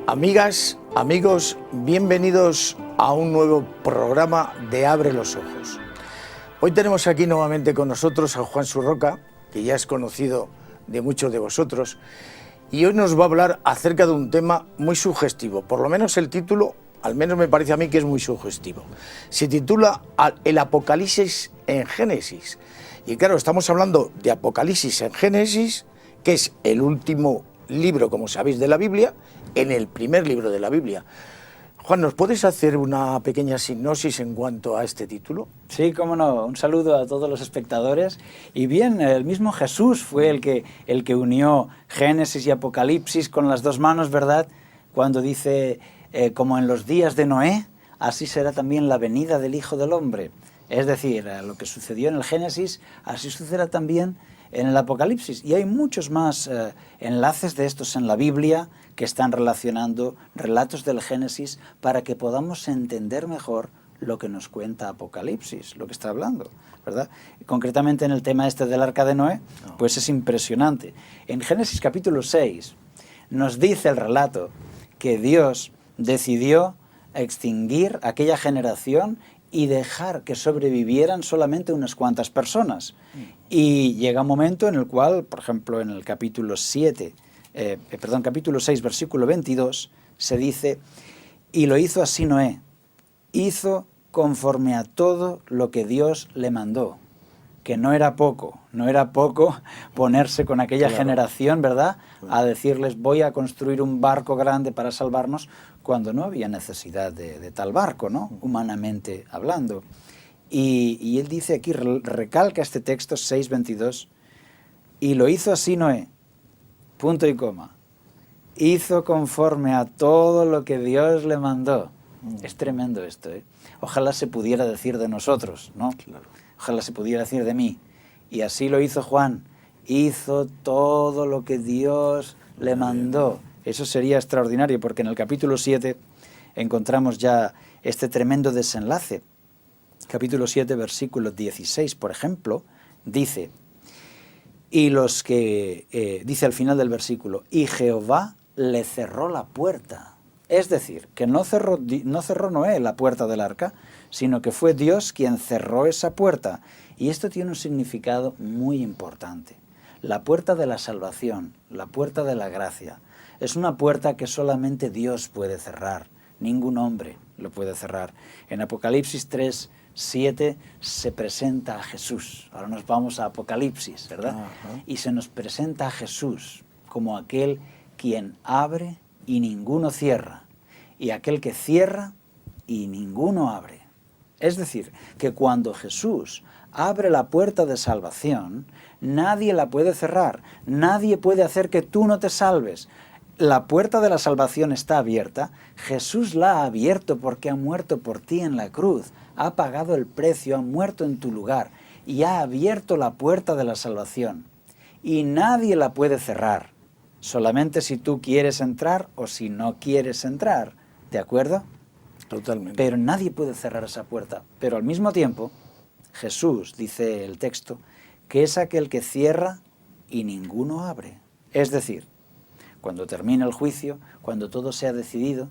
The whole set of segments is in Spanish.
Amigas, amigos, bienvenidos a un nuevo programa de Abre los Ojos. Hoy tenemos aquí nuevamente con nosotros a Juan Surroca, que ya es conocido de muchos de vosotros, y hoy nos va a hablar acerca de un tema muy sugestivo. Por lo menos el título, al menos me parece a mí que es muy sugestivo. Se titula El Apocalipsis en Génesis. Y claro, estamos hablando de Apocalipsis en Génesis, que es el último libro, como sabéis, de la Biblia, en el primer libro de la Biblia. Juan, ¿nos puedes hacer una pequeña sinopsis en cuanto a este título? Sí, cómo no. Un saludo a todos los espectadores. Y bien, el mismo Jesús fue el que unió Génesis y Apocalipsis con las dos manos, ¿verdad? Cuando dice, como en los días de Noé, así será también la venida del Hijo del Hombre. Es decir, lo que sucedió en el Génesis, así sucederá también en el Apocalipsis. Y hay muchos más enlaces de estos en la Biblia que están relacionando relatos del Génesis para que podamos entender mejor lo que nos cuenta Apocalipsis, lo que está hablando, ¿verdad? Concretamente en el tema este del Arca de Noé, pues es impresionante. En Génesis capítulo 6 nos dice el relato que Dios decidió extinguir aquella generación y dejar que sobrevivieran solamente unas cuantas personas. Y llega un momento en el cual, por ejemplo, en el capítulo 6, versículo 22, se dice, y lo hizo así Noé, hizo conforme a todo lo que Dios le mandó, que no era poco ponerse con aquella generación, ¿verdad?, a decirles, voy a construir un barco grande para salvarnos, cuando no había necesidad de tal barco, ¿no?, humanamente hablando. Y él dice aquí, recalca este texto 6:22, y lo hizo así Noé, punto y coma, hizo conforme a todo lo que Dios le mandó. Es tremendo esto, ¿eh? Ojalá se pudiera decir de nosotros, ¿no? Claro. Ojalá se pudiera decir de mí. Y así lo hizo Juan, hizo todo lo que Dios le mandó. Eso sería extraordinario, porque en el capítulo 7 encontramos ya este tremendo desenlace. Capítulo 7, versículo 16, por ejemplo, dice, y los que, dice al final del versículo, y Jehová le cerró la puerta. Es decir, que no cerró Noé la puerta del arca, sino que fue Dios quien cerró esa puerta. Y esto tiene un significado muy importante. La puerta de la salvación, la puerta de la gracia, es una puerta que solamente Dios puede cerrar, ningún hombre lo puede cerrar. En Apocalipsis 3:7 se presenta a Jesús. Ahora nos vamos a Apocalipsis, ¿verdad? Uh-huh. Y se nos presenta a Jesús como aquel quien abre y ninguno cierra, y aquel que cierra y ninguno abre. Es decir, que cuando Jesús abre la puerta de salvación, nadie la puede cerrar, nadie puede hacer que tú no te salves. La puerta de la salvación está abierta, Jesús la ha abierto porque ha muerto por ti en la cruz, ha pagado el precio, ha muerto en tu lugar y ha abierto la puerta de la salvación. Y nadie la puede cerrar, solamente si tú quieres entrar o si no quieres entrar, ¿de acuerdo? Totalmente. Pero nadie puede cerrar esa puerta. Pero al mismo tiempo, Jesús, dice el texto, que es aquel que cierra y ninguno abre. Es decir, cuando termine el juicio, cuando todo sea decidido,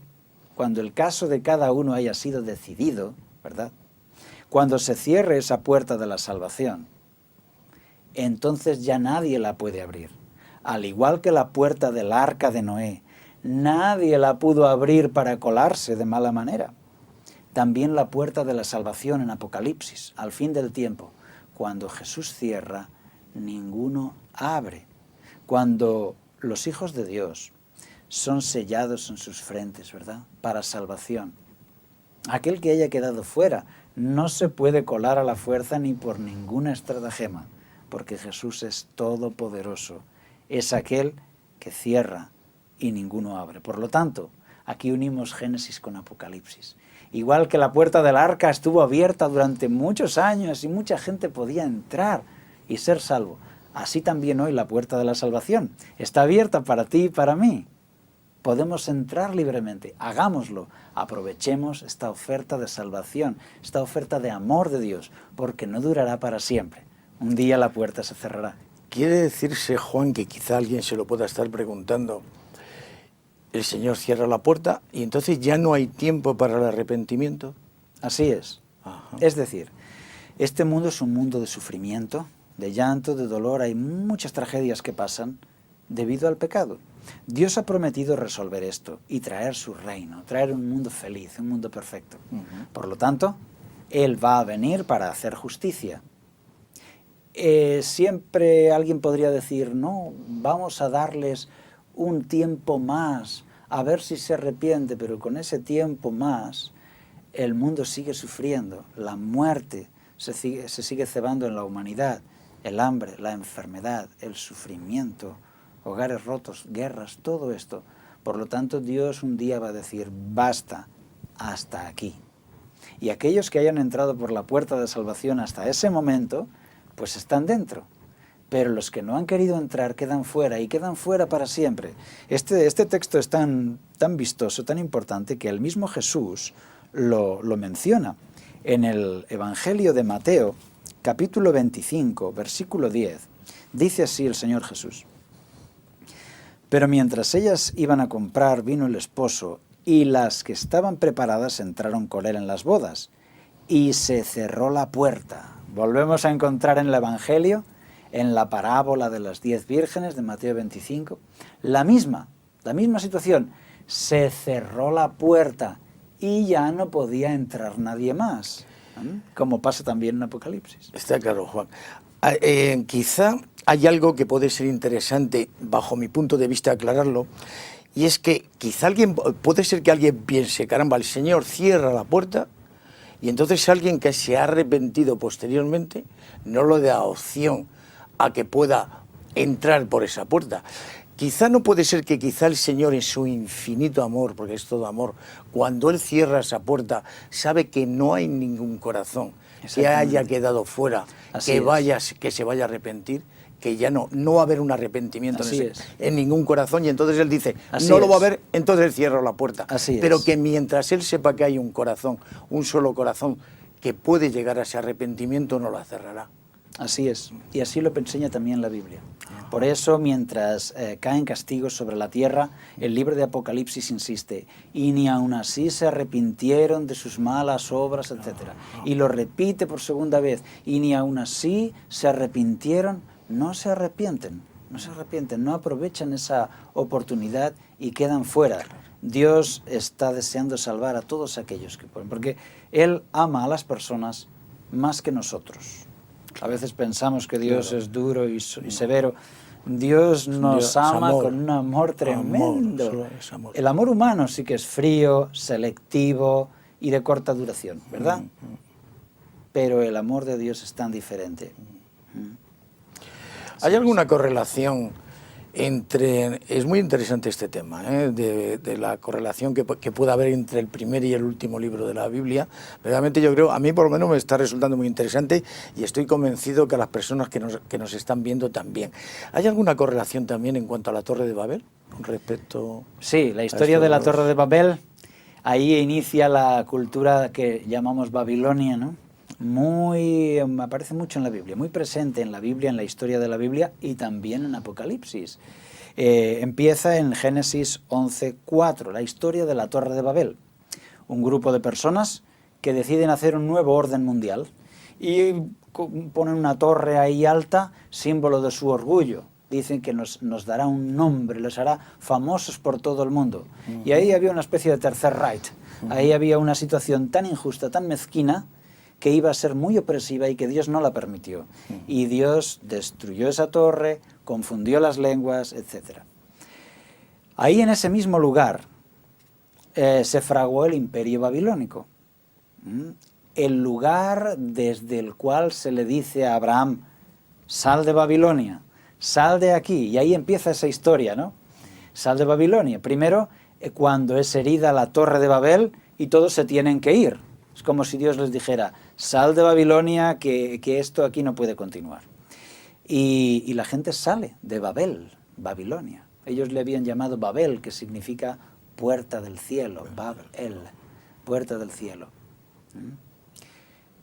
cuando el caso de cada uno haya sido decidido, ¿verdad?, cuando se cierre esa puerta de la salvación, entonces ya nadie la puede abrir. Al igual que la puerta del Arca de Noé, nadie la pudo abrir para colarse de mala manera. También la puerta de la salvación en Apocalipsis, al fin del tiempo, cuando Jesús cierra, ninguno abre. Cuando los hijos de Dios son sellados en sus frentes, ¿verdad?, para salvación. Aquel que haya quedado fuera no se puede colar a la fuerza ni por ninguna estratagema, porque Jesús es todopoderoso. Es aquel que cierra y ninguno abre. Por lo tanto, aquí unimos Génesis con Apocalipsis. Igual que la puerta del arca estuvo abierta durante muchos años y mucha gente podía entrar y ser salvo, así también hoy la puerta de la salvación está abierta para ti y para mí. podemos entrar libremente. Hagámoslo, aprovechemos esta oferta de salvación, esta oferta de amor de Dios, porque no durará para siempre. Un día la puerta se cerrará. Quiere decirse, Juan, que quizá alguien se lo pueda estar preguntando, el Señor cierra la puerta y entonces ya no hay tiempo para el arrepentimiento. Así es. Ajá. Es decir, este mundo es un mundo de sufrimiento, de llanto, de dolor. Hay muchas tragedias que pasan debido al pecado. Dios ha prometido resolver esto y traer su reino, traer un mundo feliz, un mundo perfecto. Por lo tanto, Él va a venir para hacer justicia. Siempre alguien podría decir, no, vamos a darles un tiempo más, a ver si se arrepiente, pero con ese tiempo más, el mundo sigue sufriendo, la muerte se sigue cebando en la humanidad, el hambre, la enfermedad, el sufrimiento, hogares rotos, guerras, todo esto. Por lo tanto, Dios un día va a decir, basta, hasta aquí. Y aquellos que hayan entrado por la puerta de salvación hasta ese momento, pues están dentro. Pero los que no han querido entrar quedan fuera, y quedan fuera para siempre. Este texto es tan vistoso, tan importante, que el mismo Jesús lo menciona. En el Evangelio de Mateo, capítulo 25, versículo 10, dice así el Señor Jesús. Pero mientras ellas iban a comprar, vino el esposo, y las que estaban preparadas entraron con él en las bodas, y se cerró la puerta. Volvemos a encontrar en el Evangelio, en la parábola de las 10 vírgenes de Mateo 25, la misma situación. Se cerró la puerta y ya no podía entrar nadie más, como pasa también en Apocalipsis. Está claro, Juan. Quizá hay algo que puede ser interesante, bajo mi punto de vista, aclararlo, y es que quizá puede ser que alguien piense, caramba, el Señor cierra la puerta, y entonces alguien que se ha arrepentido posteriormente no le da opción a que pueda entrar por esa puerta. Quizá no puede ser que quizá el Señor en su infinito amor, porque es todo amor, cuando Él cierra esa puerta, sabe que no hay ningún corazón que haya quedado fuera, que se vaya a arrepentir, que ya no va a haber un arrepentimiento en ningún corazón, y entonces Él dice, no lo va a haber, entonces cierro la puerta. Pero que mientras Él sepa que hay un corazón, un solo corazón, que puede llegar a ese arrepentimiento, no la cerrará. Así es, y así lo enseña también la Biblia. Por eso, mientras caen castigos sobre la tierra, el libro de Apocalipsis insiste, y ni aun así se arrepintieron de sus malas obras, etc. Y lo repite por segunda vez, y ni aun así se arrepintieron, no se arrepienten, no aprovechan esa oportunidad y quedan fuera. Dios está deseando salvar a todos aquellos que pueden, porque Él ama a las personas más que nosotros. A veces pensamos que Dios es duro y severo. Dios nos ama con un amor tremendo. Amor. El amor humano sí que es frío, selectivo y de corta duración, ¿verdad? Pero el amor de Dios es tan diferente. ¿Hay alguna correlación entre... Es muy interesante este tema, de la correlación que puede haber entre el primer y el último libro de la Biblia. Realmente yo creo, a mí por lo menos me está resultando muy interesante, y estoy convencido que a las personas que nos están viendo también. ¿Hay alguna correlación también en cuanto a la Torre de Babel? Con respecto... Sí, la historia de la Torre de Babel, ahí inicia la cultura que llamamos Babilonia, ¿no? Aparece mucho en la Biblia, muy presente en la Biblia, en la historia de la Biblia y también en Apocalipsis. Empieza en Génesis 11:4, la historia de la Torre de Babel. Un grupo de personas que deciden hacer un nuevo orden mundial y ponen una torre ahí alta, símbolo de su orgullo. Dicen que nos dará un nombre, los hará famosos por todo el mundo. Y ahí había una especie de tercer Reich. Ahí había una situación tan injusta, tan mezquina, que iba a ser muy opresiva y que Dios no la permitió. Y Dios destruyó esa torre, confundió las lenguas, etc. Ahí en ese mismo lugar se fraguó el imperio babilónico. El lugar desde el cual se le dice a Abraham, sal de Babilonia, sal de aquí. Y ahí empieza esa historia, ¿no? Sal de Babilonia. Primero, cuando es herida la Torre de Babel y todos se tienen que ir. Es como si Dios les dijera, sal de Babilonia, que esto aquí no puede continuar. Y la gente sale de Babel, Babilonia. Ellos le habían llamado Babel, que significa puerta del cielo, Babel, puerta del cielo.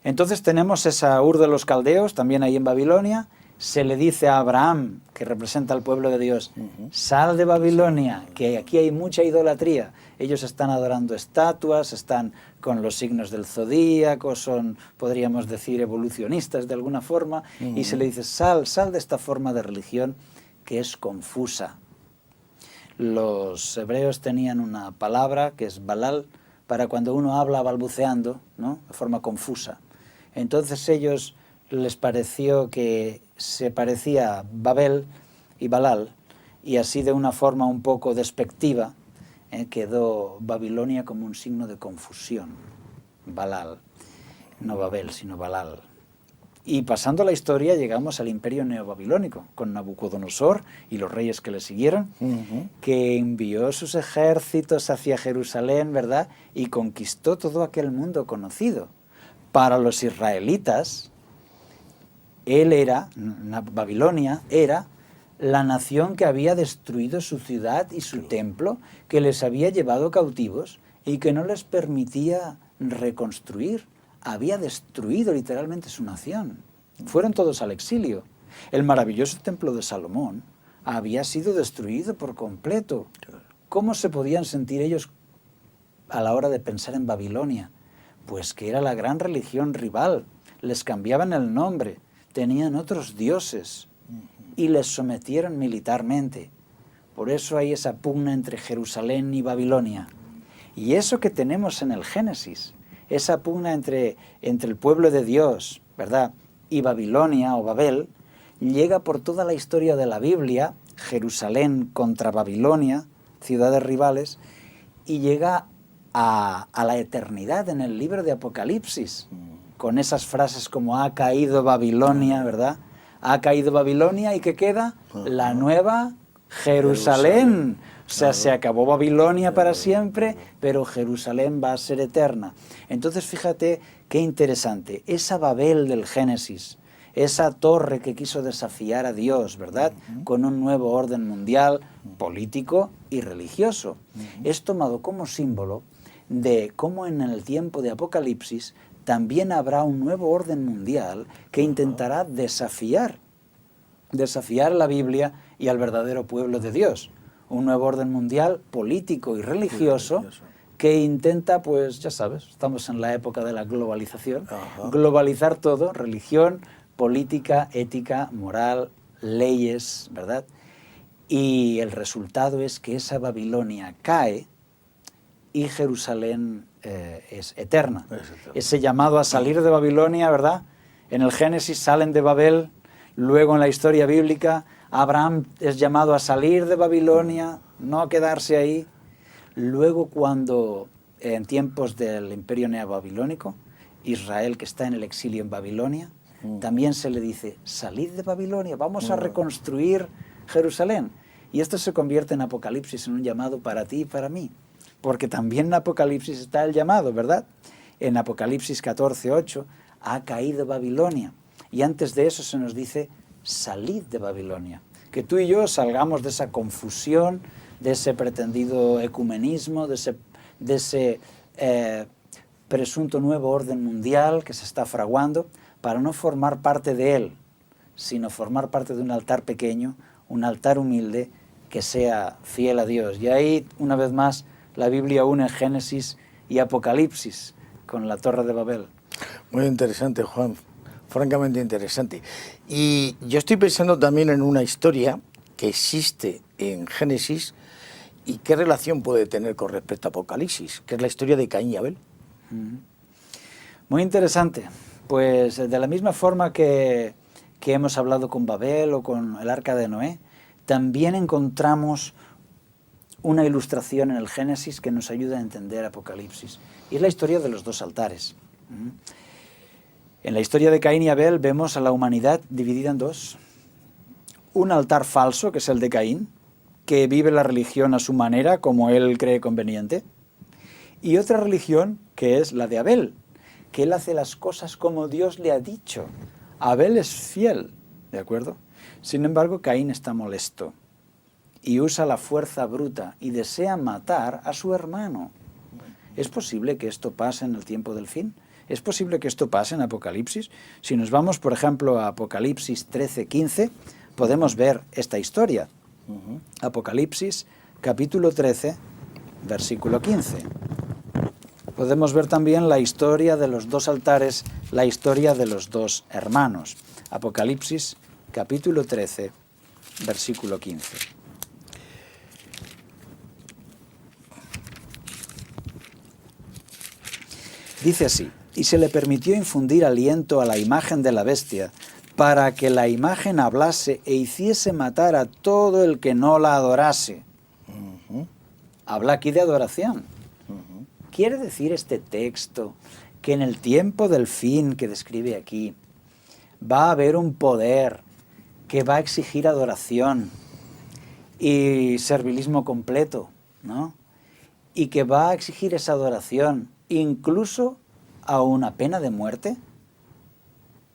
Entonces tenemos esa Ur de los Caldeos, también ahí en Babilonia. Se le dice a Abraham, que representa al pueblo de Dios, sal de Babilonia, que aquí hay mucha idolatría. Ellos están adorando estatuas, están con los signos del zodíaco, son, podríamos decir, evolucionistas de alguna forma, y se le dice, sal de esta forma de religión que es confusa. Los hebreos tenían una palabra que es balal, para cuando uno habla balbuceando, ¿no?, de forma confusa. Entonces ellos les pareció que se parecía Babel y Balal, y así de una forma un poco despectiva quedó Babilonia como un signo de confusión. Balal, no Babel, sino Balal. Y pasando la historia llegamos al imperio neobabilónico, con Nabucodonosor y los reyes que le siguieron, que envió sus ejércitos hacia Jerusalén, ¿verdad?, y conquistó todo aquel mundo conocido. Para los israelitas, Babilonia era la nación que había destruido su ciudad y su templo, que les había llevado cautivos y que no les permitía reconstruir. Había destruido literalmente su nación. Fueron todos al exilio. El maravilloso templo de Salomón había sido destruido por completo. ¿Cómo se podían sentir ellos a la hora de pensar en Babilonia? Pues que era la gran religión rival. Les cambiaban el nombre, tenían otros dioses y les sometieron militarmente. Por eso hay esa pugna entre Jerusalén y Babilonia. Y eso que tenemos en el Génesis, esa pugna entre el pueblo de Dios, ¿verdad?, y Babilonia o Babel, llega por toda la historia de la Biblia, Jerusalén contra Babilonia, ciudades rivales, y llega a la eternidad en el libro de Apocalipsis, con esas frases como ha caído Babilonia, ¿verdad? Ha caído Babilonia y ¿qué queda? La nueva Jerusalén. O sea, se acabó Babilonia para siempre, pero Jerusalén va a ser eterna. Entonces, fíjate qué interesante. Esa Babel del Génesis, esa torre que quiso desafiar a Dios, ¿verdad?, con un nuevo orden mundial, político y religioso, es tomado como símbolo de cómo en el tiempo de Apocalipsis también habrá un nuevo orden mundial que intentará desafiar a la Biblia y al verdadero pueblo de Dios. Un nuevo orden mundial político y religioso que intenta, pues ya sabes, estamos en la época de la globalización, globalizar todo, religión, política, ética, moral, leyes, ¿verdad? Y el resultado es que esa Babilonia cae y Jerusalén es eterna. Ese llamado a salir de Babilonia, ¿verdad? En el Génesis salen de Babel, luego en la historia bíblica Abraham es llamado a salir de Babilonia, no a quedarse ahí. Luego cuando en tiempos del imperio neobabilónico, Israel, que está en el exilio en Babilonia, también se le dice, salid de Babilonia, vamos a reconstruir Jerusalén. Y esto se convierte en Apocalipsis, en un llamado para ti y para mí. Porque también en Apocalipsis está el llamado, ¿verdad? En Apocalipsis 14:8, ha caído Babilonia. Y antes de eso se nos dice, salid de Babilonia. Que tú y yo salgamos de esa confusión, de ese pretendido ecumenismo, de ese presunto nuevo orden mundial que se está fraguando, para no formar parte de él, sino formar parte de un altar pequeño, un altar humilde, que sea fiel a Dios. Y ahí, una vez más, la Biblia une Génesis y Apocalipsis con la Torre de Babel. Muy interesante, Juan, francamente interesante. Y yo estoy pensando también en una historia que existe en Génesis y qué relación puede tener con respecto a Apocalipsis, que es la historia de Caín y Abel. Muy interesante. Pues de la misma forma que hemos hablado con Babel o con el Arca de Noé, también encontramos una ilustración en el Génesis que nos ayuda a entender Apocalipsis. Y es la historia de los dos altares. En la historia de Caín y Abel vemos a la humanidad dividida en dos. Un altar falso, que es el de Caín, que vive la religión a su manera, como él cree conveniente. Y otra religión, que es la de Abel, que él hace las cosas como Dios le ha dicho. Abel es fiel, ¿de acuerdo? Sin embargo, Caín está molesto. y usa la fuerza bruta y desea matar a su hermano. ¿Es posible que esto pase en el tiempo del fin? ¿Es posible que esto pase en Apocalipsis? Si nos vamos, por ejemplo, a Apocalipsis 13:15, podemos ver esta historia. Apocalipsis, capítulo 13, versículo 15. Podemos ver también la historia de los dos altares, la historia de los dos hermanos. Apocalipsis, capítulo 13, versículo 15. Dice así: y se le permitió infundir aliento a la imagen de la bestia, para que la imagen hablase e hiciese matar a todo el que no la adorase. Habla aquí de adoración. ¿Quiere decir este texto que en el tiempo del fin que describe aquí va a haber un poder que va a exigir adoración y servilismo completo, ¿no? Y que va a exigir esa adoración incluso a una pena de muerte?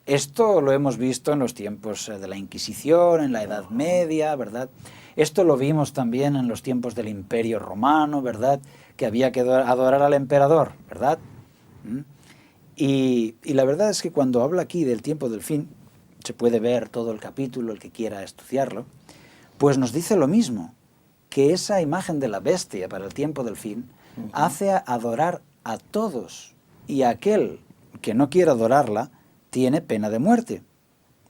Esto lo hemos visto en los tiempos de la Inquisición, en la Edad Media, ¿verdad? Esto lo vimos también en los tiempos del Imperio Romano, ¿verdad? Que había que adorar al emperador, ¿verdad? Y la verdad es que cuando habla aquí del tiempo del fin, se puede ver todo el capítulo, el que quiera estudiarlo, pues nos dice lo mismo, que esa imagen de la bestia para el tiempo del fin hace adorar a todos, y aquel que no quiera adorarla tiene pena de muerte.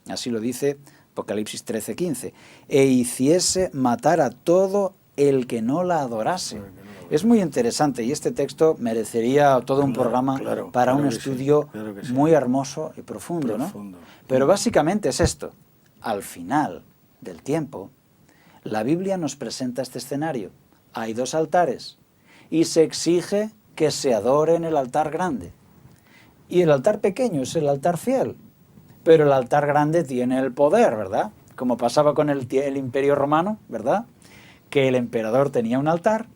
Así lo dice Apocalipsis 13:15. E hiciese matar a todo el que no la adorase. Es muy interesante y este texto merecería todo un programa para un estudio muy hermoso y profundo, ¿no? Pero básicamente es esto. Al final del tiempo, la Biblia nos presenta este escenario. Hay dos altares y se exige que se adore en el altar grande. Y el altar pequeño es el altar fiel, pero el altar grande tiene el poder, ¿verdad? Como pasaba con el Imperio Romano, ¿verdad? Que el emperador tenía un altar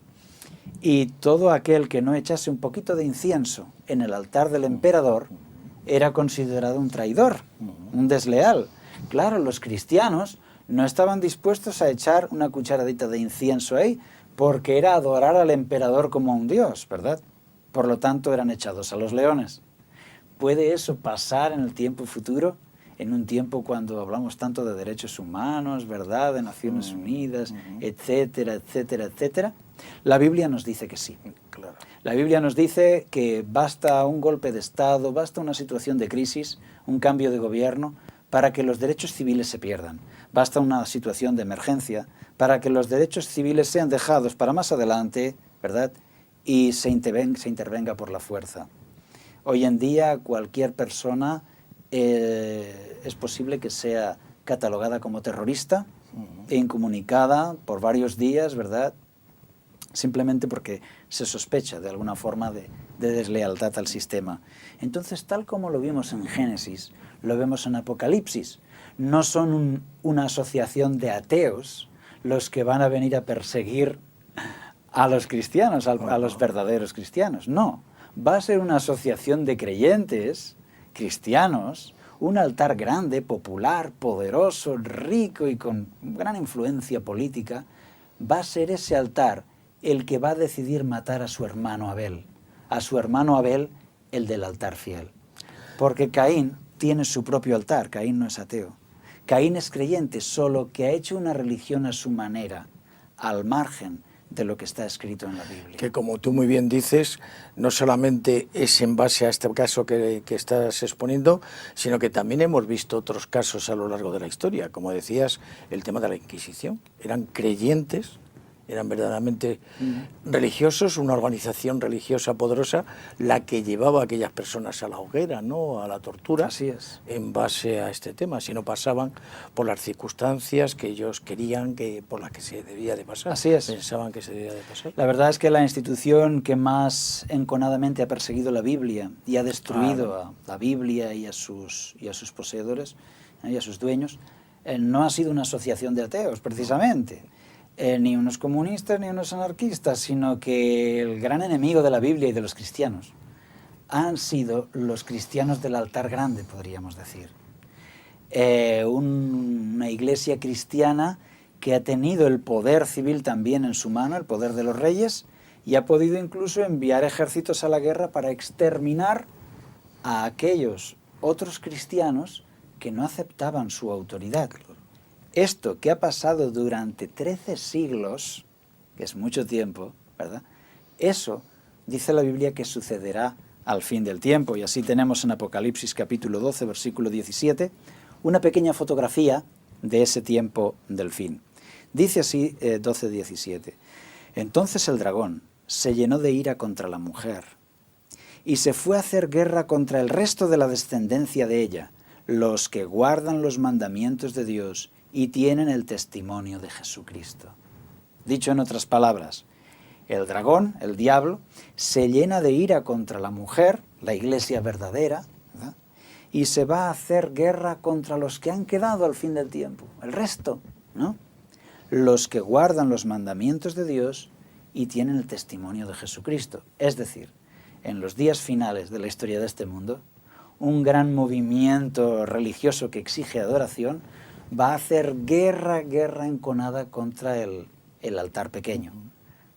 y todo aquel que no echase un poquito de incienso en el altar del emperador era considerado un traidor, un desleal. Claro, los cristianos no estaban dispuestos a echar una cucharadita de incienso ahí, porque era adorar al emperador como a un dios, ¿verdad? Por lo tanto, eran echados a los leones. ¿Puede eso pasar en el tiempo futuro? En un tiempo cuando hablamos tanto de derechos humanos, ¿verdad? De Naciones Unidas, etcétera, etcétera, etcétera. La Biblia nos dice que sí. Claro. La Biblia nos dice que basta un golpe de Estado, basta una situación de crisis, un cambio de gobierno, para que los derechos civiles se pierdan. Basta una situación de emergencia para que los derechos civiles sean dejados para más adelante, ¿verdad? Y se intervenga por la fuerza. Hoy en día cualquier persona es posible que sea catalogada como terrorista e incomunicada por varios días, ¿verdad? Simplemente porque se sospecha de alguna forma de deslealtad al sistema. Entonces, tal como lo vimos en Génesis, lo vemos en Apocalipsis. No son una asociación de ateos los que van a venir a perseguir a los cristianos, a los verdaderos cristianos. No, va a ser una asociación de creyentes cristianos, un altar grande, popular, poderoso, rico y con gran influencia política. Va a ser ese altar el que va a decidir matar a su hermano Abel, el del altar fiel. Porque Caín tiene su propio altar, Caín no es ateo. Caín es creyente, solo que ha hecho una religión a su manera, al margen de lo que está escrito en la Biblia. Que como tú muy bien dices, no solamente es en base a este caso que estás exponiendo, sino que también hemos visto otros casos a lo largo de la historia. Como decías, el tema de la Inquisición. Eran creyentes, eran verdaderamente religiosos, una organización religiosa poderosa, la que llevaba a aquellas personas a la hoguera, ¿no? A la tortura. Así es. En base a este tema, si no pasaban por las circunstancias que ellos querían, por las que se debía de pasar. Así es. Pensaban que se debía de pasar. La verdad es que la institución que más enconadamente ha perseguido la Biblia y ha destruido a la Biblia y a sus poseedores, y a sus dueños, no ha sido una asociación de ateos, precisamente. Ni unos comunistas ni unos anarquistas, sino que el gran enemigo de la Biblia y de los cristianos han sido los cristianos del altar grande, podríamos decir. Una iglesia cristiana que ha tenido el poder civil también en su mano, el poder de los reyes, y ha podido incluso enviar ejércitos a la guerra para exterminar a aquellos otros cristianos que no aceptaban su autoridad. Esto que ha pasado durante 13 siglos, que es mucho tiempo, ¿verdad? Eso dice la Biblia que sucederá al fin del tiempo, y así tenemos en Apocalipsis capítulo 12, versículo 17, una pequeña fotografía de ese tiempo del fin. Dice así 12:17, entonces el dragón se llenó de ira contra la mujer y se fue a hacer guerra contra el resto de la descendencia de ella, los que guardan los mandamientos de Dios y tienen el testimonio de Jesucristo. Dicho en otras palabras, el dragón, el diablo, se llena de ira contra la mujer, la iglesia verdadera, ¿verdad? Y se va a hacer guerra contra los que han quedado al fin del tiempo, el resto, ¿no? Los que guardan los mandamientos de Dios y tienen el testimonio de Jesucristo. Es decir, en los días finales de la historia de este mundo, un gran movimiento religioso que exige adoración va a hacer guerra enconada contra el altar pequeño.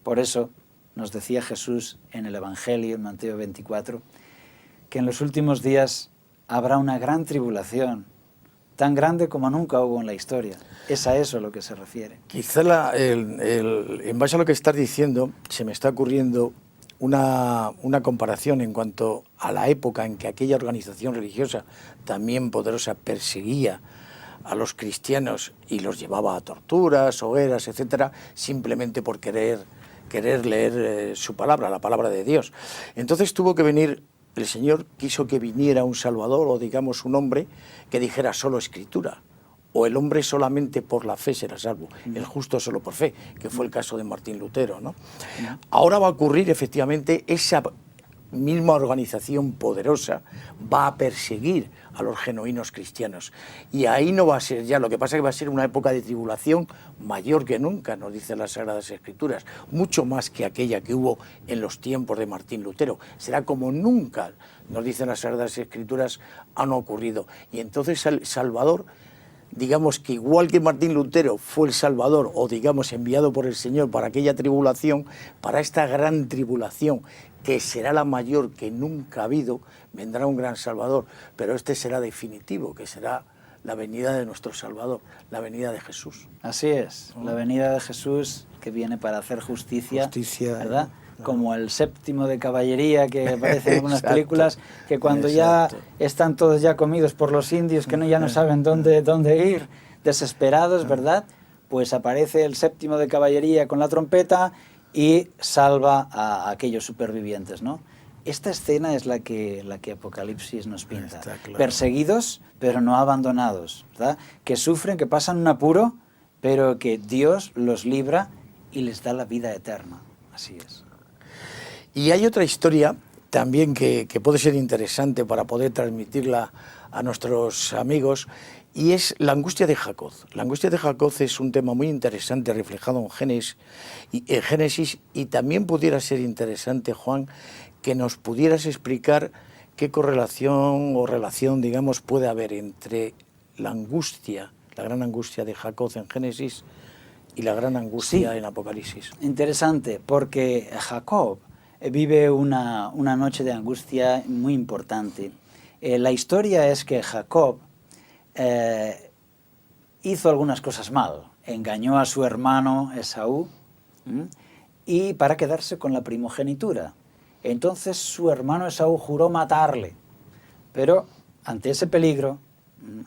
Por eso nos decía Jesús en el Evangelio, en Mateo 24, que en los últimos días habrá una gran tribulación, tan grande como nunca hubo en la historia. Es a eso a lo que se refiere. Quizá en base a lo que estás diciendo, se me está ocurriendo una comparación en cuanto a la época en que aquella organización religiosa, también poderosa, perseguía a los cristianos y los llevaba a torturas, hogueras, etcétera, simplemente por querer leer su palabra, la palabra de Dios. Entonces tuvo que venir, el Señor quiso que viniera un Salvador, o digamos un hombre que dijera solo Escritura, o el hombre solamente por la fe será salvo, el justo solo por fe, que fue el caso de Martín Lutero, ¿no? Ahora va a ocurrir efectivamente esa misma organización poderosa va a perseguir a los genuinos cristianos, y ahí no va a ser ya, lo que pasa es que va a ser una época de tribulación mayor que nunca, nos dicen las Sagradas Escrituras, mucho más que aquella que hubo en los tiempos de Martín Lutero, será como nunca, nos dicen las Sagradas Escrituras, han ocurrido, y entonces el Salvador, digamos que igual que Martín Lutero fue el Salvador, o digamos enviado por el Señor para aquella tribulación, para esta gran tribulación, que será la mayor que nunca ha habido, vendrá un gran Salvador, pero este será definitivo, que será la venida de nuestro Salvador, la venida de Jesús. Así es, la venida de Jesús que viene para hacer justicia, ¿verdad? Como el séptimo de caballería que aparece en algunas películas, que cuando ya están todos ya comidos por los indios, que ya no saben dónde ir, desesperados, ¿verdad? Pues aparece el séptimo de caballería con la trompeta y salva a aquellos supervivientes, ¿no? Esta escena es la que Apocalipsis nos pinta. Claro. Perseguidos, pero no abandonados, ¿verdad? Que sufren, que pasan un apuro, pero que Dios los libra y les da la vida eterna. Así es. Y hay otra historia también que puede ser interesante para poder transmitirla a nuestros amigos, y es la angustia de Jacob. La angustia de Jacob es un tema muy interesante reflejado en Génesis, y también pudiera ser interesante, Juan, que nos pudieras explicar qué correlación o relación, digamos, puede haber entre la angustia, la gran angustia de Jacob en Génesis y la gran angustia en Apocalipsis. Interesante, porque Jacob vive una noche de angustia muy importante. La historia es que Jacob hizo algunas cosas mal, engañó a su hermano Esaú y para quedarse con la primogenitura. Entonces su hermano Esaú juró matarle, pero ante ese peligro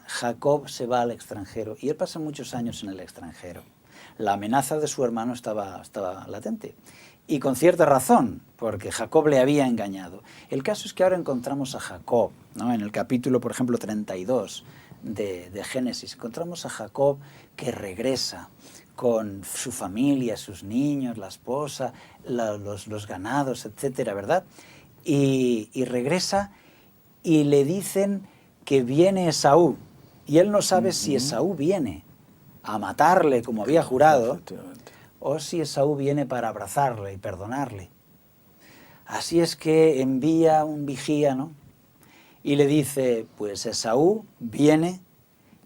Jacob se va al extranjero y él pasa muchos años en el extranjero. La amenaza de su hermano estaba latente, y con cierta razón, porque Jacob le había engañado. El caso es que ahora encontramos a Jacob, ¿no? En el capítulo, por ejemplo, 32 de Génesis, encontramos a Jacob que regresa con su familia, sus niños, la esposa, los ganados, etcétera, ¿verdad? Y regresa y le dicen que viene Esaú, y él no sabe si Esaú viene a matarle como había jurado, o si Esaú viene para abrazarle y perdonarle. Así es que envía un vigía, ¿no? Y le dice, pues Esaú viene,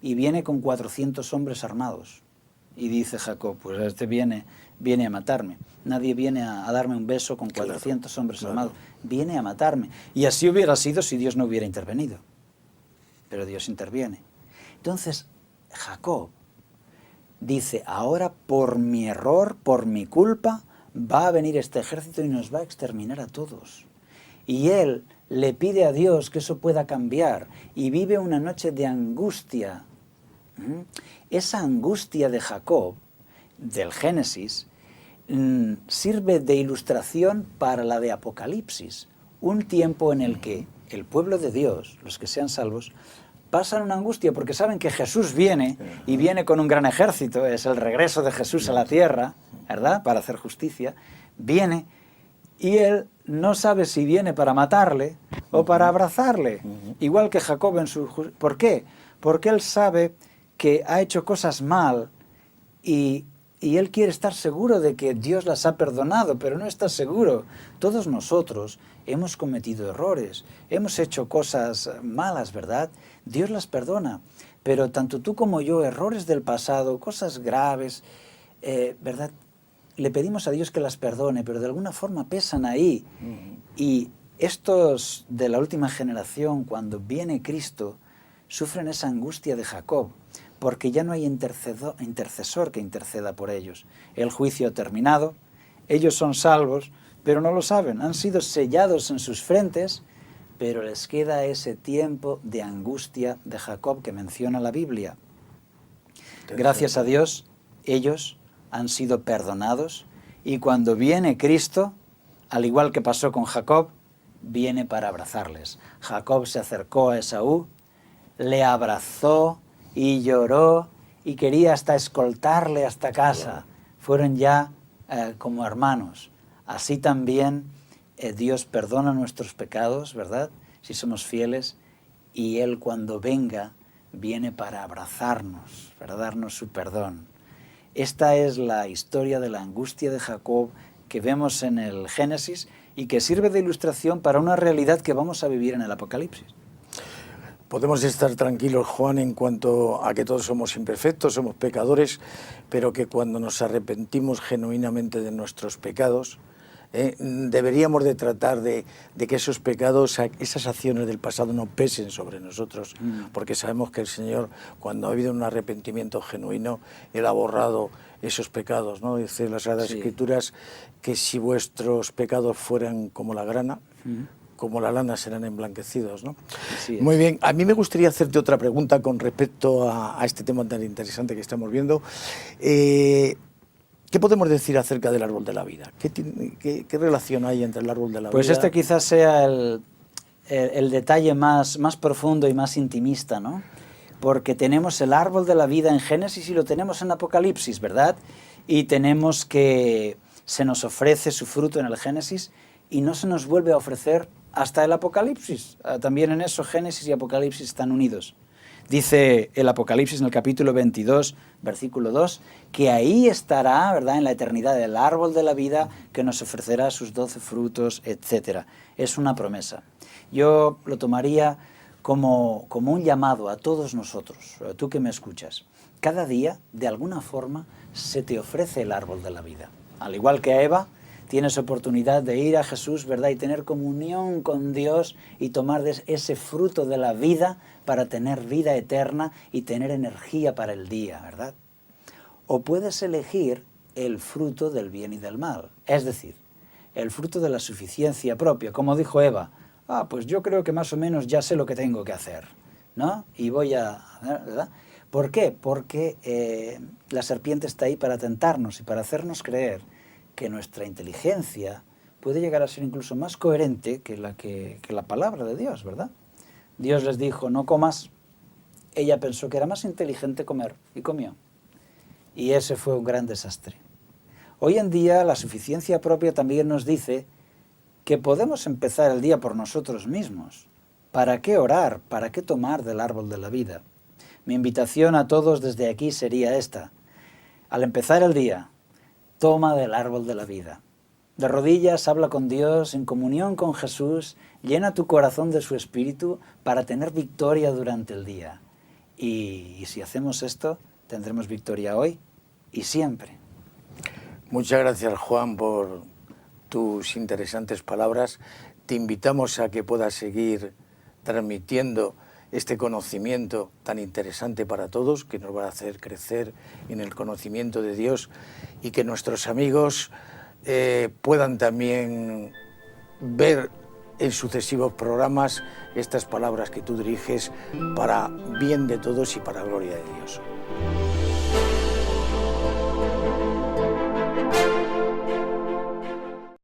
y viene con 400 hombres armados. Y dice Jacob, pues este viene a matarme. Nadie viene a darme un beso con 400 hombres armados. Viene a matarme. Y así hubiera sido si Dios no hubiera intervenido. Pero Dios interviene. Entonces, Jacob dice, ahora por mi error, por mi culpa, va a venir este ejército y nos va a exterminar a todos. Y él le pide a Dios que eso pueda cambiar y vive una noche de angustia. Esa angustia de Jacob, del Génesis, sirve de ilustración para la de Apocalipsis, un tiempo en el que el pueblo de Dios, los que sean salvos, pasan una angustia porque saben que Jesús viene y viene con un gran ejército, es el regreso de Jesús a la tierra, ¿verdad?, para hacer justicia, viene y él no sabe si viene para matarle o para abrazarle, igual que Jacob en su... ¿Por qué? Porque él sabe que ha hecho cosas mal y él quiere estar seguro de que Dios las ha perdonado, pero no está seguro. Todos nosotros hemos cometido errores, hemos hecho cosas malas, ¿verdad? Dios las perdona, pero tanto tú como yo, errores del pasado, cosas graves, ¿verdad? Le pedimos a Dios que las perdone, pero de alguna forma pesan ahí. Y estos de la última generación, cuando viene Cristo, sufren esa angustia de Jacob, porque ya no hay intercesor que interceda por ellos. El juicio ha terminado, ellos son salvos, pero no lo saben. Han sido sellados en sus frentes, pero les queda ese tiempo de angustia de Jacob que menciona la Biblia. Gracias a Dios, ellos han sido perdonados y cuando viene Cristo, al igual que pasó con Jacob, viene para abrazarles. Jacob se acercó a Esaú, le abrazó y lloró y quería hasta escoltarle hasta casa. Fueron ya como hermanos. Así también Dios perdona nuestros pecados, ¿verdad?, si somos fieles, y Él cuando venga viene para abrazarnos, para darnos su perdón. Esta es la historia de la angustia de Jacob que vemos en el Génesis y que sirve de ilustración para una realidad que vamos a vivir en el Apocalipsis. Podemos estar tranquilos, Juan, en cuanto a que todos somos imperfectos, somos pecadores, pero que cuando nos arrepentimos genuinamente de nuestros pecados, deberíamos de tratar de que esos pecados, esas acciones del pasado no pesen sobre nosotros, porque sabemos que el Señor, cuando ha habido un arrepentimiento genuino, Él ha borrado esos pecados, ¿no? Dice las Sagradas Escrituras que si vuestros pecados fueran como la grana, como la lana serán emblanquecidos, ¿no? Muy bien, a mí me gustaría hacerte otra pregunta con respecto a este tema tan interesante que estamos viendo. ¿Qué podemos decir acerca del árbol de la vida? ¿Qué relación hay entre el árbol de la vida? Pues este quizás sea el detalle más profundo y más intimista, ¿no? Porque tenemos el árbol de la vida en Génesis y lo tenemos en Apocalipsis, ¿verdad? Y tenemos que se nos ofrece su fruto en el Génesis y no se nos vuelve a ofrecer hasta el Apocalipsis. También en eso Génesis y Apocalipsis están unidos. Dice el Apocalipsis en el capítulo 22, versículo 2, que ahí estará, ¿verdad?, en la eternidad el árbol de la vida que nos ofrecerá sus 12 frutos, etc. Es una promesa. Yo lo tomaría como un llamado a todos nosotros, tú que me escuchas. Cada día, de alguna forma, se te ofrece el árbol de la vida. Al igual que a Eva, tienes oportunidad de ir a Jesús, ¿verdad?, y tener comunión con Dios y tomar ese fruto de la vida para tener vida eterna y tener energía para el día, ¿verdad? O puedes elegir el fruto del bien y del mal, es decir, el fruto de la suficiencia propia, como dijo Eva. Pues yo creo que más o menos ya sé lo que tengo que hacer, ¿no? Y voy a... ¿verdad? ¿Por qué? Porque la serpiente está ahí para tentarnos y para hacernos creer que nuestra inteligencia puede llegar a ser incluso más coherente que la palabra de Dios, ¿verdad? Dios les dijo, no comas. Ella pensó que era más inteligente comer y comió. Y ese fue un gran desastre. Hoy en día la suficiencia propia también nos dice que podemos empezar el día por nosotros mismos. ¿Para qué orar? ¿Para qué tomar del árbol de la vida? Mi invitación a todos desde aquí sería esta. Al empezar el día, toma del árbol de la vida. De rodillas, habla con Dios, en comunión con Jesús, llena tu corazón de su espíritu para tener victoria durante el día. Y si hacemos esto, tendremos victoria hoy y siempre. Muchas gracias, Juan, por tus interesantes palabras. Te invitamos a que puedas seguir transmitiendo este conocimiento tan interesante para todos, que nos va a hacer crecer en el conocimiento de Dios, y que nuestros amigos puedan también ver en sucesivos programas estas palabras que tú diriges para bien de todos y para gloria de Dios.